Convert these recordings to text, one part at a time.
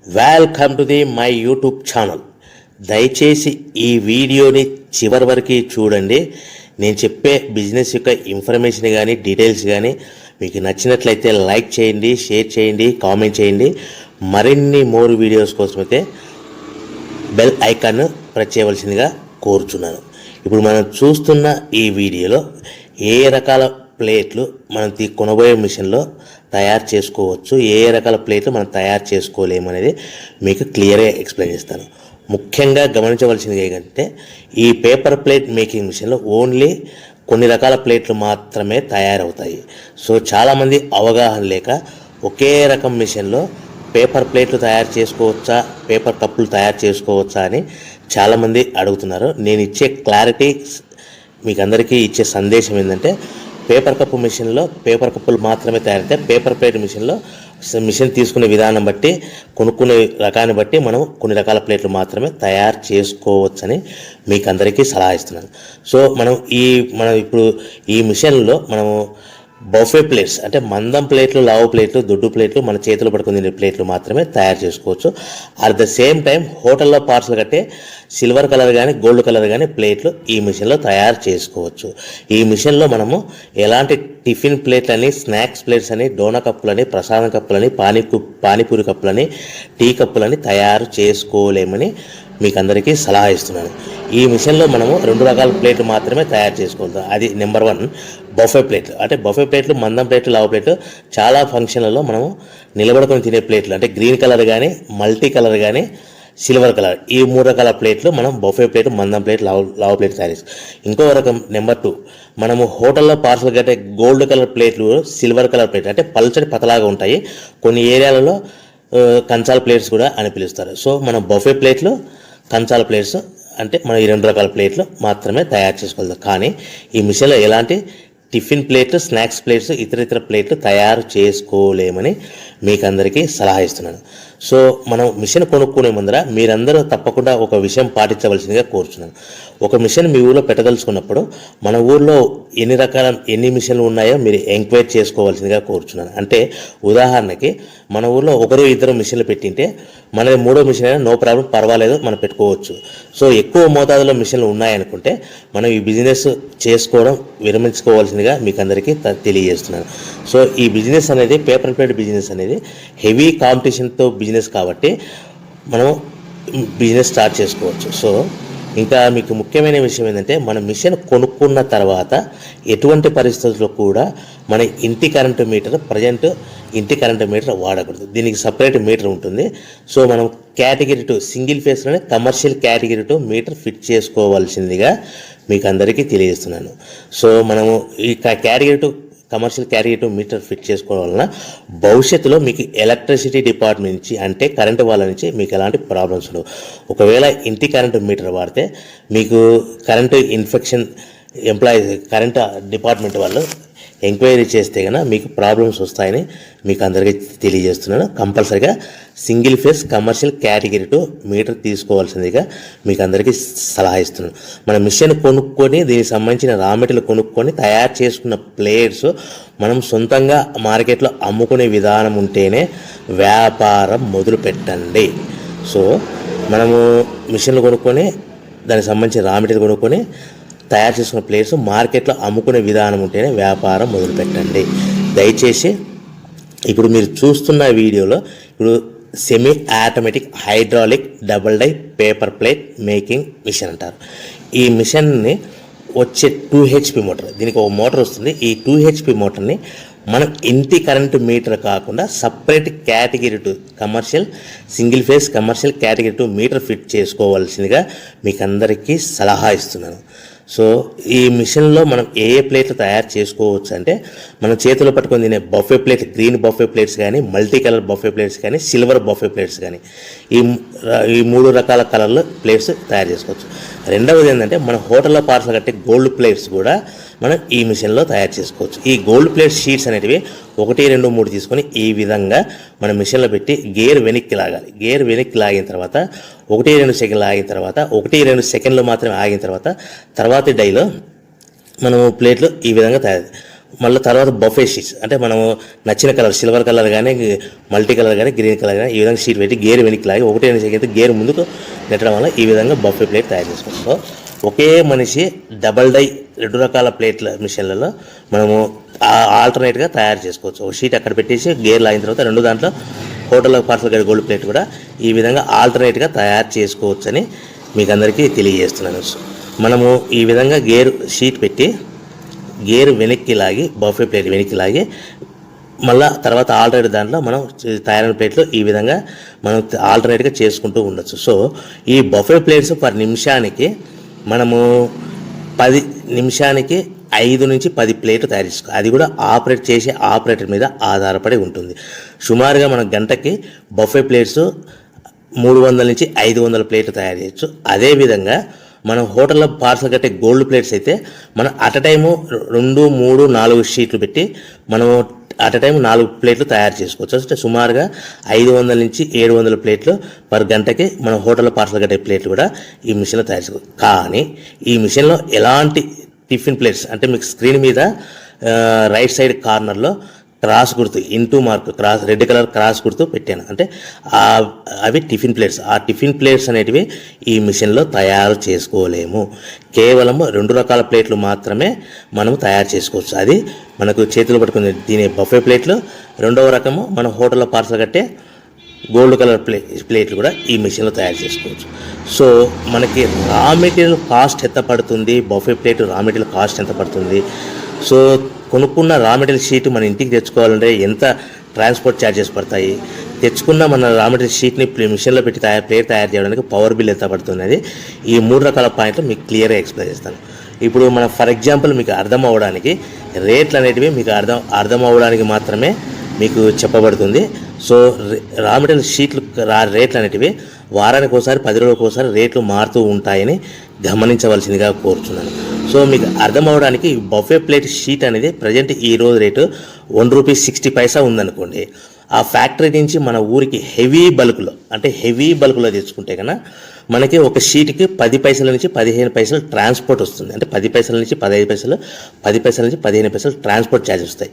Welcome to my YouTube channel. దయచేసి ఈ వీడియోని చివరి వరకు చూడండి. నేను చెప్పే బిజినెస్ యొక్క ఇన్ఫర్మేషన్ కానీ డీటెయిల్స్ కానీ మీకు నచ్చినట్లయితే లైక్ చేయండి, షేర్ చేయండి, కామెంట్ చేయండి. మరిన్ని మోర్ వీడియోస్ కోసమైతే బెల్ ఐకాన్ను ప్రెస్ చేయవలసిందిగా కోరుచున్నాను. ఇప్పుడు మనం చూస్తున్న ఈ వీడియోలో ఏ రకాల ప్లేట్లు మనం కొనబోయే మిషన్లో తయారు చేసుకోవచ్చు, ఏ రకాల ప్లేట్లు మనం తయారు చేసుకోలేమనేది మీకు క్లియర్గా ఎక్స్ప్లెయిన్ చేస్తాను. ముఖ్యంగా గమనించవలసింది ఏంటంటే ఈ పేపర్ ప్లేట్ మేకింగ్ మిషన్లో ఓన్లీ కొన్ని రకాల ప్లేట్లు మాత్రమే తయారవుతాయి. సో చాలామంది అవగాహన లేక ఒకే రకం మిషన్లో పేపర్ ప్లేట్లు తయారు చేసుకోవచ్చా, పేపర్ కప్పులు తయారు చేసుకోవచ్చా అని చాలామంది అడుగుతున్నారు. నేను ఇచ్చే క్లారిటీ మీకు అందరికీ ఇచ్చే సందేశం ఏంటంటే పేపర్ కప్పు మిషన్లో పేపర్ కప్పులు మాత్రమే తయారవుతాయి. పేపర్ ప్లేట్ మిషన్లో మిషన్ తీసుకునే విధానం బట్టి, కొనుక్కునే రకాన్ని బట్టి మనం కొన్ని రకాల ప్లేట్లు మాత్రమే తయారు చేసుకోవచ్చని మీకు అందరికీ సలహా ఇస్తున్నాను. సో మనం ఇప్పుడు ఈ మిషన్లో మనము బఫే ప్లేట్స్ అంటే మందం ప్లేట్లు, లావు ప్లేట్లు, దొడ్డు ప్లేట్లు, మన చేతులు పట్టుకుని తినే ప్లేట్లు మాత్రమే తయారు చేసుకోవచ్చు. అట్ ద సేమ్ టైం హోటల్లో పార్సల్ కట్టే సిల్వర్ కలర్ కానీ గోల్డ్ కలర్ కానీ ప్లేట్లు ఈ మిషన్లో తయారు చేసుకోవచ్చు. ఈ మిషన్లో మనము ఎలాంటి టిఫిన్ ప్లేట్లని, స్నాక్స్ ప్లేట్స్ అని, డోనా కప్పులని, ప్రసాదం కప్పులని, పానీపూరి కప్పులని, టీ కప్పులని తయారు చేసుకోలేమని మీకు అందరికీ సలహా ఇస్తున్నాను. ఈ మిషన్లో మనము 2 రకాల ప్లేట్లు మాత్రమే తయారు చేసుకుంటాం. అది నెంబర్ 1 బఫే ప్లేట్లు. అంటే బఫే ప్లేట్లు మందం ప్లేట్లు, లావు ప్లేట్లు చాలా ఫంక్షన్లలో మనము నిలబడుకొని తినే ప్లేట్లు అంటే గ్రీన్ కలర్ కానీ, మల్టీ కలర్ కానీ, సిల్వర్ కలర్, ఈ 3 రకాల ప్లేట్లు మనం బఫే ప్లేట్, మందం ప్లేట్, లావు ప్లేట్ తయారు చేస్తాం. ఇంకో రకం నెంబర్ 2 మనము హోటల్లో పార్సల్ కట్టే గోల్డ్ కలర్ ప్లేట్లు, సిల్వర్ కలర్ ప్లేట్ అంటే పల్చడి పతలాగా ఉంటాయి. కొన్ని ఏరియాలలో కంచాల ప్లేట్స్ కూడా అని పిలుస్తారు. సో మనం బఫే ప్లేట్లు, కంచాల ప్లేట్స్ అంటే మనం ఈ 2 రకాల ప్లేట్లు మాత్రమే తయారు చేసుకోగలుగుతాం. కానీ ఈ మిషన్లో ఎలాంటి టిఫిన్ ప్లేట్లు, స్నాక్స్ ప్లేట్స్, ఇతర ప్లేట్లు తయారు చేసుకోలేమని మీకు అందరికీ సలహా ఇస్తున్నాను. సో మనం మిషన్ కొనుక్కునే ముందర మీరందరూ తప్పకుండా ఒక విషయం పాటించవలసిందిగా కోరుచున్నాను. ఒక మిషన్ మీ ఊళ్ళో పెట్టదలుచుకున్నప్పుడు మన ఊళ్ళో ఎన్ని మిషన్లు ఉన్నాయో మీరు ఎంక్వైరీ చేసుకోవాల్సిందిగా కోరుచున్నాను. అంటే ఉదాహరణకి మన ఊళ్ళో 1-2 మిషన్లు పెట్టింటే మనది 3వ మిషన్ అయినా నో ప్రాబ్లం, పర్వాలేదు, మనం పెట్టుకోవచ్చు. సో ఎక్కువ మోతాదులో మిషన్లు ఉన్నాయనుకుంటే మనం ఈ బిజినెస్ చేసుకోవడం విరమించుకోవాల్సిందిగా మీకు అందరికీ తెలియజేస్తున్నాను. సో ఈ బిజినెస్ అనేది పేపర్ ప్లేట్ బిజినెస్ అనేది హెవీ కాంపిటీషన్తో బిజినెస్ కాబట్టి మనం బిజినెస్ స్టార్ట్ చేసుకోవచ్చు. సో ఇంకా మీకు ముఖ్యమైన విషయం ఏంటంటే మన మిషన్ కొనుక్కున్న తర్వాత ఎటువంటి పరిస్థితుల్లో కూడా మన ఇంటి కరెంటు మీటర్, ఇంటి కరెంటు మీటర్ వాడకూడదు. దీనికి సపరేట్ మీటర్ ఉంటుంది. సో మనం కేటగిరీ 2 సింగిల్ ఫేస్లోనే కమర్షియల్ కేటగిరీ 2 మీటర్ ఫిట్ చేసుకోవాల్సిందిగా మీకు అందరికీ తెలియజేస్తున్నాను. సో మనము ఈ category 2 commercial category 2 meter fit చేసుకోవడం వలన భవిష్యత్తులో మీకు ఎలక్ట్రిసిటీ డిపార్ట్మెంట్ నుంచి అంటే కరెంటు వాళ్ళ నుంచి మీకు ఎలాంటి ప్రాబ్లమ్స్ ఉండవు. ఒకవేళ ఇంటి కరెంటు మీటర్ వాడితే మీకు కరెంటు ఇన్ఫెక్షన్ కరెంటు డిపార్ట్మెంట్ వాళ్ళు ఎంక్వైరీ చేస్తే కనుక మీకు ప్రాబ్లమ్స్ వస్తాయని మీకు అందరికీ తెలియజేస్తున్నాను. కంపల్సరీగా single phase commercial category 2 meter తీసుకోవాల్సిందిగా మీకు అందరికీ సలహా ఇస్తున్నాను. మన మిషన్ కొనుక్కొని దీనికి సంబంధించిన రా మెటీరియల్ కొనుక్కొని తయారు చేసుకున్న ప్లేట్స్ మనం సొంతంగా మార్కెట్లో అమ్ముకునే విధానం ఉంటేనే వ్యాపారం మొదలు పెట్టండి. సో మనము మిషన్లు కొనుక్కొని దానికి సంబంధించిన రా మెటీరియల్ కొనుక్కొని తయారు చేసుకున్న ప్లేట్స్ మార్కెట్లో అమ్ముకునే విధానం ఉంటేనే వ్యాపారం మొదలుపెట్టండి. దయచేసి ఇప్పుడు మీరు చూస్తున్న వీడియోలో ఇప్పుడు semi automatic hydraulic double die paper plate making machine అంటారు. ఈ మిషన్ని వచ్చే 2 HP మోటార్, దీనికి ఒక మోటార్ వస్తుంది. ఈ 2 HP మోటార్ని మనం ఇంటి కరెంటు మీటర్ కాకుండా separate category 2 commercial single phase commercial category 2 meter fit చేసుకోవాల్సిందిగా మీకు అందరికీ సలహా ఇస్తున్నాను. సో ఈ మిషన్లో మనం ఏ ప్లేట్లు తయారు చేసుకోవచ్చు అంటే మనం చేతిలో పట్టుకొని తినే buffet plate, green buffet plates కానీ, మల్టీ కలర్ బఫే ప్లేట్స్ కానీ, సిల్వర్ బఫే ప్లేట్స్ కానీ, ఈ 3 రకాల కలర్లో ప్లేట్స్ తయారు చేసుకోవచ్చు. రెండవది ఏంటంటే మన హోటల్లో పార్సల్ కట్టే గోల్డ్ ప్లేట్స్ కూడా మనం ఈ మిషన్లో తయారు చేసుకోవచ్చు. ఈ గోల్డ్ ప్లేట్ షీట్స్ అనేటివి 1, 2, 3 తీసుకొని ఈ విధంగా మన మిషన్లో పెట్టి గేర్ వెనక్కి లాగాలి. గేర్ వెనక్కి లాగిన తర్వాత 1, 2 సెకండ్లు ఆగిన తర్వాత 1, 2 సెకండ్లు మాత్రమే ఆగిన తర్వాత తర్వాతి డైలో మనము ప్లేట్లు ఈ విధంగా తయారు మళ్ళీ తర్వాత బఫే షీట్స్, అంటే మనము నచ్చిన కలర్ సిల్వర్ కలర్ కానీ మల్టీ కలర్ కానీ గ్రీన్ కలర్ కానీ ఈ విధంగా షీట్ పెట్టి గేర్ వెనక్కి లాగి ఒకటే అయితే గేర్ ముందుకు నెట్టడం వల్ల ఈ విధంగా బఫే ప్లేట్ తయారు చేసుకోవచ్చు. సో ఒకే మనిషి డబల్ డై 2 రకాల ప్లేట్ల మిషన్లలో మనము ఆల్టర్నేట్గా తయారు చేసుకోవచ్చు. ఒక షీట్ అక్కడ పెట్టేసి గేర్ లాగిన తర్వాత 2 దాంట్లో హోటల్లో పార్సల్ గడి గోల్డ్ ప్లేట్ కూడా ఈ విధంగా ఆల్టర్నేట్గా తయారు చేసుకోవచ్చని మీకు అందరికీ తెలియజేస్తున్నాను. మనము ఈ విధంగా గేర్ షీట్ పెట్టి గేర్ వెనక్కి లాగి బఫే ప్లేట్ వెనక్కి లాగి మళ్ళీ తర్వాత ఆల్టర్నేట్ దాంట్లో మనం తయారైన ప్లేట్లు ఈ విధంగా మనం ఆల్టర్నేట్గా చేసుకుంటూ ఉండొచ్చు. సో ఈ బఫే ప్లేట్స్ పర్ నిమిషానికి మనము 10 నిమిషానికి 5 నుంచి 10 ప్లేట్లు తయారు చేసుకోవాలి. అది కూడా ఆపరేట్ చేసే ఆపరేటర్ మీద ఆధారపడి ఉంటుంది. సుమారుగా మన గంటకి బఫే ప్లేట్స్ 300 నుంచి 500 ప్లేట్లు తయారు చేయొచ్చు. అదేవిధంగా మనం హోటల్లో పార్సల్ కట్టే గోల్డ్ ప్లేట్స్ అయితే మనం అట్ అ టైము 2, 3, 4 షీట్లు పెట్టి మనము అట్ అ టైం 4 ప్లేట్లు తయారు చేసుకోవచ్చు. అంటే సుమారుగా 500 నుంచి 700 ప్లేట్లు పర్ గంటకి మన హోటల్లో పార్సల్ కట్టే ప్లేట్లు కూడా ఈ మిషన్లో తయారు చేసుకోవచ్చు. కానీ ఈ మిషన్లో ఎలాంటి టిఫిన్ ప్లేట్స్ అంటే మీకు స్క్రీన్ మీద రైట్ సైడ్ కార్నర్లో క్రాస్ గుర్తు into mark cross red colour cross గుర్తు పెట్టాను, అంటే అవి టిఫిన్ ప్లేట్స్. ఆ టిఫిన్ ప్లేట్స్ అనేటివి ఈ మిషన్లో తయారు చేసుకోలేము. కేవలం 2 రకాల ప్లేట్లు మాత్రమే మనం తయారు చేసుకోవచ్చు. అది మనకు చేతులు పట్టుకుని తినే బఫే ప్లేట్లు, 2వ రకము మన హోటల్లో పార్సల్ కట్టే గోల్డ్ కలర్ ప్లేట్లు కూడా ఈ మిషన్లో తయారు చేసుకోవచ్చు. సో మనకి రా మెటీరియల్ కాస్ట్ ఎంత పడుతుంది, buffet plate raw material cost ఎంత పడుతుంది, సో కొనుక్కున్న రా మెటీరియల్ షీట్ మన ఇంటికి తెచ్చుకోవాలంటే ఎంత ట్రాన్స్పోర్ట్ ఛార్జెస్ పడతాయి, తెచ్చుకున్న మన రా మెటీరియల్ షీట్ని మిషన్లో పెట్టి ప్లేట్ తయారు చేయడానికి పవర్ బిల్ ఎంత పడుతున్నది, ఈ 3 రకాల పాయింట్లు మీకు క్లియర్గా ఎక్స్ప్లెయిన్ చేస్తాను. ఇప్పుడు మనం ఫర్ ఎగ్జాంపుల్ మీకు అర్థం అవ్వడానికి రేట్లు అనేటివి మీకు అర్థం అవ్వడానికి మాత్రమే మీకు చెప్పబడుతుంది. సో రా మెటీరియల్ షీట్లు రేట్లు అనేటివి వారానికి ఒకసారి 10 రోజులకు ఒకసారి రేట్లు మారుతూ ఉంటాయని గమనించవలసిందిగా కోరుతున్నాను. సో మీకు అర్థం అవ్వడానికి బఫే ప్లేట్ షీట్ అనేది ప్రజెంట్ ఈ రోజు రేటు ₹1.60 ఉందనుకోండి. ఆ ఫ్యాక్టరీ నుంచి మన ఊరికి హెవీ బల్క్లో తెచ్చుకుంటే కన్నా మనకి ఒక షీట్కి 10 పైసల నుంచి 15 పైసలు ట్రాన్స్పోర్ట్ వస్తుంది. అంటే 10 పైసల నుంచి 15 పైసలు, 10 పైసల నుంచి 15 పైసలు ట్రాన్స్పోర్ట్ ఛార్జెస్ వస్తాయి.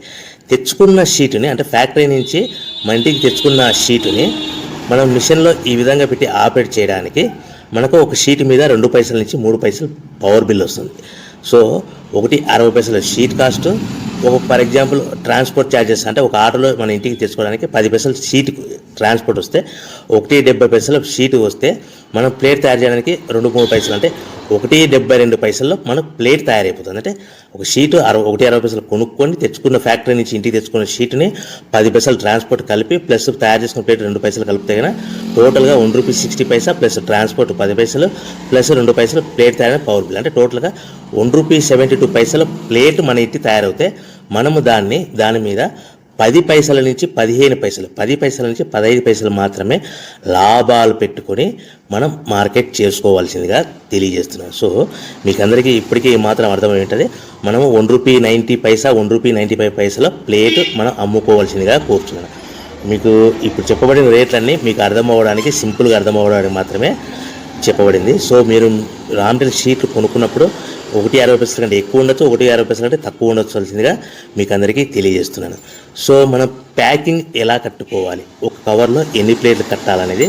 తెచ్చుకున్న షీటుని అంటే ఫ్యాక్టరీ నుంచి మన ఇంటికి తెచ్చుకున్న షీటుని మనం మిషన్లో ఈ విధంగా పెట్టి ఆపరేట్ చేయడానికి మనకు ఒక షీట్ మీద 2 పైసల నుంచి 3 పైసలు పవర్ బిల్ వస్తుంది. సో ఒకటి 60 పైసలు sheet cost, for example transport charges అంటే ఒక ఆటోలో మన ఇంటికి తెచ్చుకోవడానికి 10 పైసలు షీట్ ట్రాన్స్పోర్ట్ వస్తే, 1.70 పైసలు షీట్ వస్తే మనం ప్లేట్ తయారు చేయడానికి 2-3 పైసలు అంటే 1.72 పైసల్లో మనకు ప్లేట్ తయారైపోతుంది. అంటే ఒక షీటు 1.60 పైసలు కొనుక్కొని తెచ్చుకున్న ఫ్యాక్టరీ నుంచి ఇంటికి తెచ్చుకున్న షీట్ని 10 పైసలు ట్రాన్స్పోర్ట్ కలిపి ప్లస్ తయారు చేసుకున్న ప్లేట్ 2 పైసలు కలిపితే కన్నా టోటల్గా ₹1.60 ప్లస్ ట్రాన్స్పోర్ట్ 10 పైసలు ప్లస్ 2 పైసలు ప్లేట్ తయారైన పవర్ బిల్, అంటే టోటల్గా ₹1.72 ప్లేట్ మన ఇంటి తయారవుతే మనము దాని మీద 10 పైసల నుంచి 15 పైసలు, 10 పైసల నుంచి 15 పైసలు మాత్రమే లాభాలు పెట్టుకొని మనం మార్కెట్ చేసుకోవాల్సిందిగా తెలియజేస్తున్నాను. సో మీకు అందరికీ ఇప్పటికీ మాత్రం అర్థమై ఉంటుంది. మనము ₹1.90, ₹1.95 ప్లేట్ మనం అమ్ముకోవాల్సిందిగా కోరుతున్నాను. మీకు ఇప్పుడు చెప్పబడిన రేట్లన్నీ మీకు అర్థం అవ్వడానికి, సింపుల్గా అర్థం అవ్వడానికి మాత్రమే చెప్పబడింది. సో మీరు రా మెటీరియల్ షీట్లు కొనుక్కున్నప్పుడు 1.60 కంటే ఎక్కువ ఉండొచ్చు, 1.60 కంటే తక్కువ ఉండొచ్చువలసిందిగా మీకు అందరికీ తెలియజేస్తున్నాను. సో మనం ప్యాకింగ్ ఎలా కట్టుకోవాలి, ఒక కవర్లో ఎన్ని ప్లేట్లు కట్టాలనేది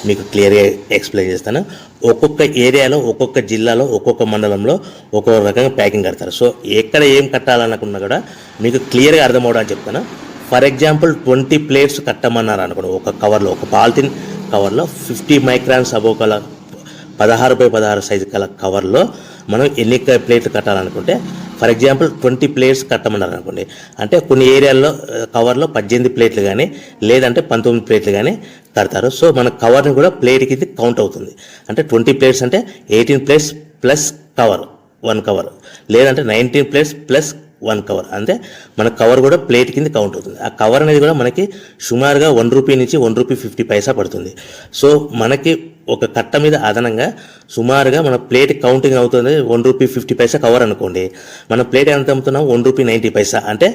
మీకు క్లియర్గా ఎక్స్ప్లెయిన్ చేస్తాను. ఒక్కొక్క ఏరియాలో, ఒక్కొక్క జిల్లాలో, ఒక్కొక్క మండలంలో ఒక్కొక్క రకంగా ప్యాకింగ్ కడతారు. సో ఎక్కడ ఏం కట్టాలనుకున్నా కూడా మీకు క్లియర్గా అర్థం అవడానికి చెప్తాను. ఫర్ ఎగ్జాంపుల్ 20 ప్లేట్స్ కట్టమన్నారు అనుకోండి, ఒక కవర్లో, ఒక పాలిథిన్ కవర్లో 50 మైక్రాన్స్ అబోవ్ కల 16x16 సైజు కల కవర్లో మనం ఎన్ని ప్లేట్లు కట్టాలనుకుంటే, ఫర్ ఎగ్జాంపుల్ 20 ప్లేట్స్ కట్టమన్నారు అనుకోండి, అంటే కొన్ని ఏరియాల్లో కవర్లో 18 ప్లేట్లు కానీ లేదంటే 19 ప్లేట్లు కానీ కడతారు. సో మన కవర్ని కూడా ప్లేట్కి ఇది కౌంట్ అవుతుంది. అంటే 20 ప్లేట్స్ అంటే 18 ప్లేట్స్ ప్లస్ కవర్ 1 కవర్, లేదంటే 19 ప్లేట్స్ ప్లస్ 1 కవర్, అంటే మన కవర్ కూడా ప్లేట్ కింద కౌంట్ అవుతుంది. ఆ కవర్ అనేది కూడా మనకి సుమారుగా ₹1 నుంచి ₹1.50 పడుతుంది. సో మనకి ఒక కట్ట మీద అదనంగా సుమారుగా మన ప్లేట్ కౌంటింగ్ అవుతుంది ₹1.50 కవర్ అనుకోండి. మన ప్లేట్ ఎంత అమ్ముతున్నాం ₹1.90 అంటే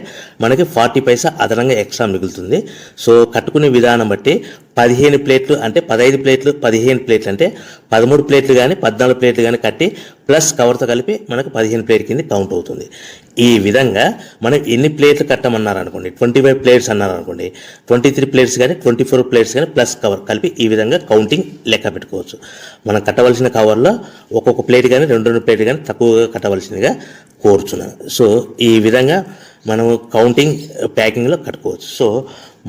మనకి 40 పైసా అదనంగా ఎక్స్ట్రా మిగులుతుంది. సో కట్టుకునే విధానం బట్టి 15 ప్లేట్లు అంటే 15 ప్లేట్లు 15 ప్లేట్లు అంటే 13 ప్లేట్లు కానీ 14 ప్లేట్లు కానీ కట్టి ప్లస్ కవర్తో కలిపి మనకు 15 ప్లేట్ కింద కౌంట్ అవుతుంది. ఈ విధంగా మనం ఎన్ని ప్లేట్లు కట్టమన్నారు అనుకోండి, 25 ప్లేట్స్ అన్నారు అనుకోండి, 23 ప్లేట్స్ కానీ 24 ప్లేట్స్ కానీ ప్లస్ కవర్ కలిపి ఈ విధంగా కౌంటింగ్ లెక్క పెట్టుకోవచ్చు. మనం కట్టవలసిన కవర్లో ఒక్కొక్క ప్లేట్ కానీ 2 ప్లేట్ కానీ తక్కువగా కట్టవలసిందిగా కోరుచున్నాను. సో ఈ విధంగా మనం కౌంటింగ్ ప్యాకింగ్లో కట్టుకోవచ్చు. సో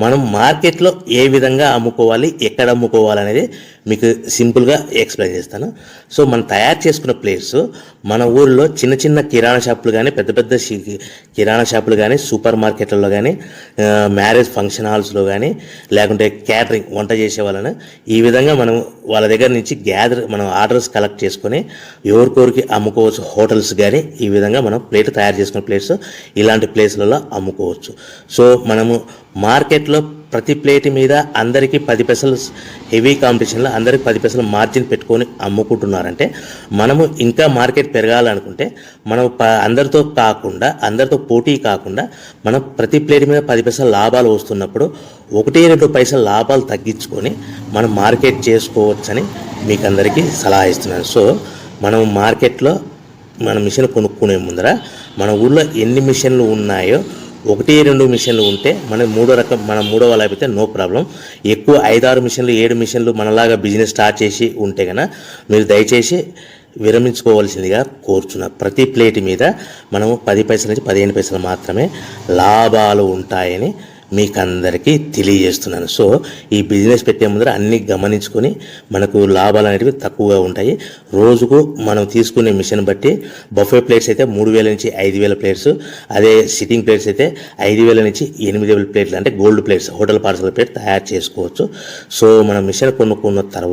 మనం మార్కెట్లో ఏ విధంగా అమ్ముకోవాలి, ఎక్కడ అమ్ముకోవాలి అనేది మీకు సింపుల్గా ఎక్స్ప్లెయిన్ చేస్తాను. సో మనం తయారు చేసుకున్న ప్లేట్స్ మన ఊరిలో చిన్న చిన్న కిరాణా షాపులు కానీ పెద్ద పెద్ద కిరాణా షాపులు కానీ సూపర్ మార్కెట్లలో కానీ మ్యారేజ్ ఫంక్షన్ హాల్స్లో కానీ లేకుంటే క్యాటరింగ్ వంట చేసే వాళ్ళని ఈ విధంగా మనం వాళ్ళ దగ్గర నుంచి మనం ఆర్డర్స్ కలెక్ట్ చేసుకొని ఎవరికొరికి అమ్ముకోవచ్చు. హోటల్స్ కానీ ఈ విధంగా మనం ప్లేట్ తయారు చేసుకున్న ప్లేట్స్ ఇలాంటి ప్లేస్లలో అమ్ముకోవచ్చు. సో మనము మార్కెట్లో ప్రతి ప్లేట్ మీద అందరికీ 10 పైసలు హెవీ కాంపిటీషన్లో అందరికి 10 పైసలు మార్జిన్ పెట్టుకొని అమ్ముకుంటున్నారంటే మనము ఇంకా మార్కెట్ పెరగాలనుకుంటే మనం అందరితో పోటీ కాకుండా మనం ప్రతి ప్లేట్ మీద 10 పైసలు లాభాలు వస్తున్నప్పుడు 1-2 పైసలు లాభాలు తగ్గించుకొని మనం మార్కెట్ చేసుకోవచ్చని మీకు అందరికీ సలహా ఇస్తున్నాను. సో మనం మార్కెట్లో మన మిషన్ కొనుక్కునే ముందర మన ఊళ్ళో ఎన్ని మిషన్లు ఉన్నాయో 1-2 మిషన్లు ఉంటే మనం మూడో వాళ్ళు అయిపోతే నో ప్రాబ్లం. ఎక్కువ 5-6 మిషన్లు 7 మిషన్లు మనలాగా బిజినెస్ స్టార్ట్ చేసి ఉంటే కనుక మీరు దయచేసి విరమించుకోవాల్సిందిగా కోరుచున్నా. ప్రతి ప్లేట్ మీద మనము 10 పైసల నుంచి 15 పైసలు మాత్రమే లాభాలు ఉంటాయని మీకు అందరికీ తెలియజేస్తున్నాను. సో ఈ బిజినెస్ పెట్టే ముందర అన్నీ గమనించుకొని మనకు లాభాలు అనేవి తక్కువగా ఉంటాయి. రోజుకు మనం తీసుకునే మిషన్ బట్టి బఫే ప్లేట్స్ అయితే 3,000 నుంచి 5,000 ప్లేట్స్, అదే సిట్టింగ్ ప్లేట్స్ అయితే 5,000 నుంచి 8,000 ప్లేట్లు అంటే gold plates hotel parcel plate తయారు చేసుకోవచ్చు. సో మన మిషన్ కొనుక్కున్న తర్వాత